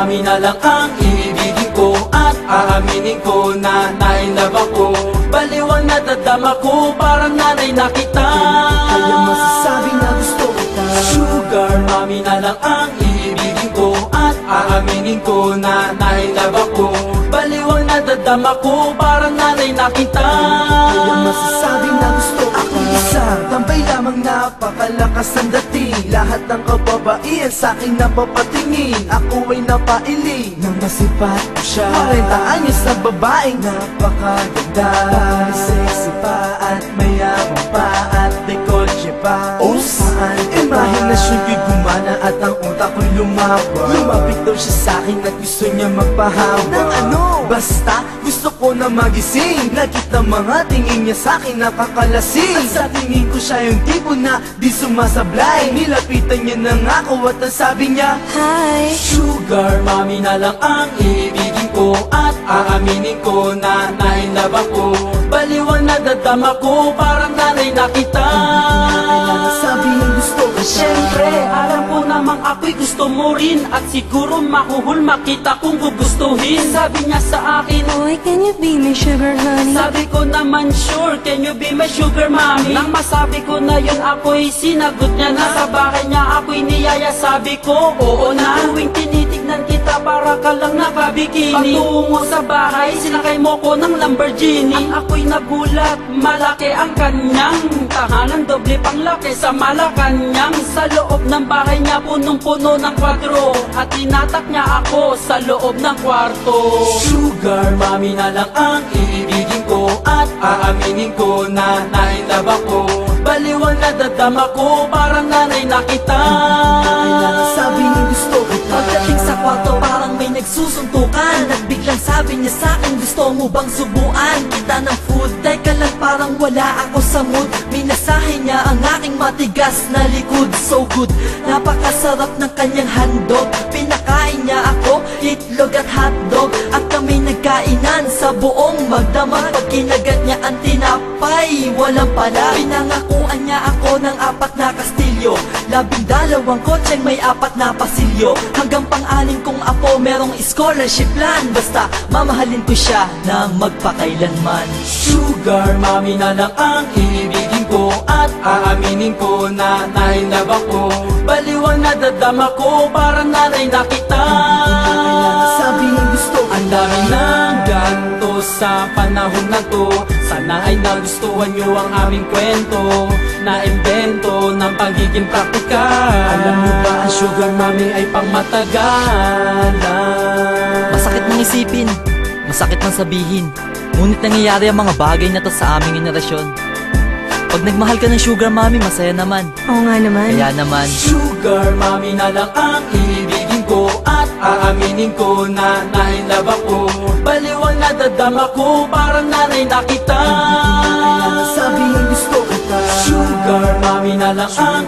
mami na lang ang iibigin ko, at aaminin ko na nainlove ako. Baliw ang nadadama ko, parang nanay na kita. Kaya masasabi na gusto kita. Sugar mami na lang ang iibigin ko, at aaminin ko na nainlove ako. Baliw ang nadadama ko, parang nanay na kita. Kaya masasabi na gusto kita. Akong isa, tambay lamang, napakalakas ang dating. Lahat ng kababaihan sa'kin napapatingin. Ako ay napailing nang masipat ko siya. 40 anyos na babaeng napakaganda, sexy pa at mayabang pa at dekolche pa. O saan imahinasyon ko'y gumana at ang utak ko'y lumawa. Lumapit daw siya sa'kin at gusto niya magpahawa. Nang ano? Basta gusto ko na magising. Nakita mga tingin niya sa'kin nakakalasing. At sa tingin ko siya yung tipo na di sumasablay. Nilapitan niya na ako at ang sabi niya, Hi! Sugar mami na lang ang iibigin ko, at aaminin ko na nainlove ako. Baliw ang nadadama ko, parang nanay na kita. kailangan sabihin gusto ko siya. Siyempre, alam ko namang ako'y gusto mo rin, at siguro mahuhul makita kung gugustuhin. Sabi niya sa akin, Boy, can you be my sugar honey? sabi ko naman sure, can you be my sugar mommy? Nang masabi ko na yun, ako'y sinagot niya na. Sa bahay niya ako'y niyaya, sabi ko oo na. Tuwing tinitignan kita, para ka lang nakabikini. Patungo sa bahay, sinakay mo ko ng Lamborghini. At ako'y nagulat, malaki ang kanyang tahanan, doble pang laki sa Malacanang. Sa loob ng bahay niya, punong-puno ng kwadro, at tinatak niya ako sa loob ng kwarto. Sugar mami na lang ang iibigin ko, at aaminin ko na nainlove ako. Baliw ang nadadama ko, parang nanay na kita. Kailangan sabihin gusto kita. Pagdating sa kwarto, parang may nagsusuntukan. At biglang sabi niya sa'kin, gusto mo bang subuan kita ng food? Teka lang, parang wala ako sa mood. Minasahe niya ang aking matigas na likod. So good, napakasarap ng kanyang handog. Pinakain niya ako, itlog at hotdog. At kami nagkainan sa buong magdamag. Pag kinagat niya ang tinapay, walang pala. Pinangakuan niya ako ng 4 na kastilyo, 12 kotseng may 4 na pasilyo. Hanggang pang-anim kong apo merong scholarship plan. Basta mamahalin ko siya na magpakailanman. Sugar mami na lang ang iibigin ko, at aaminin ko na nainlove ako. Baliw ang nadadama ko, parang nanay na kita. Kailangan sabihin gusto kita. Ang dami ng ganto sa panahon na to. Sana ay nagustuhan nyo ang aming kwento, na imbento ng pagiging praktikal. Alam nyo ba ang sugar mami ay pangmatagalan? Masakit mang isipin, masakit mang sabihin, ngunit nangyayari ang mga bagay na to sa aming henerasyon. Pag nagmahal ka ng sugar mami, masaya naman. Oo nga naman. Kaya naman, Sugar mami na lang ang iibigin ko, at aaminin ko na nainlove ako. Baliw ang nadadama ko, parang nanay na kita. Kailangan sabihin gusto kita. Sugar mami na lang ang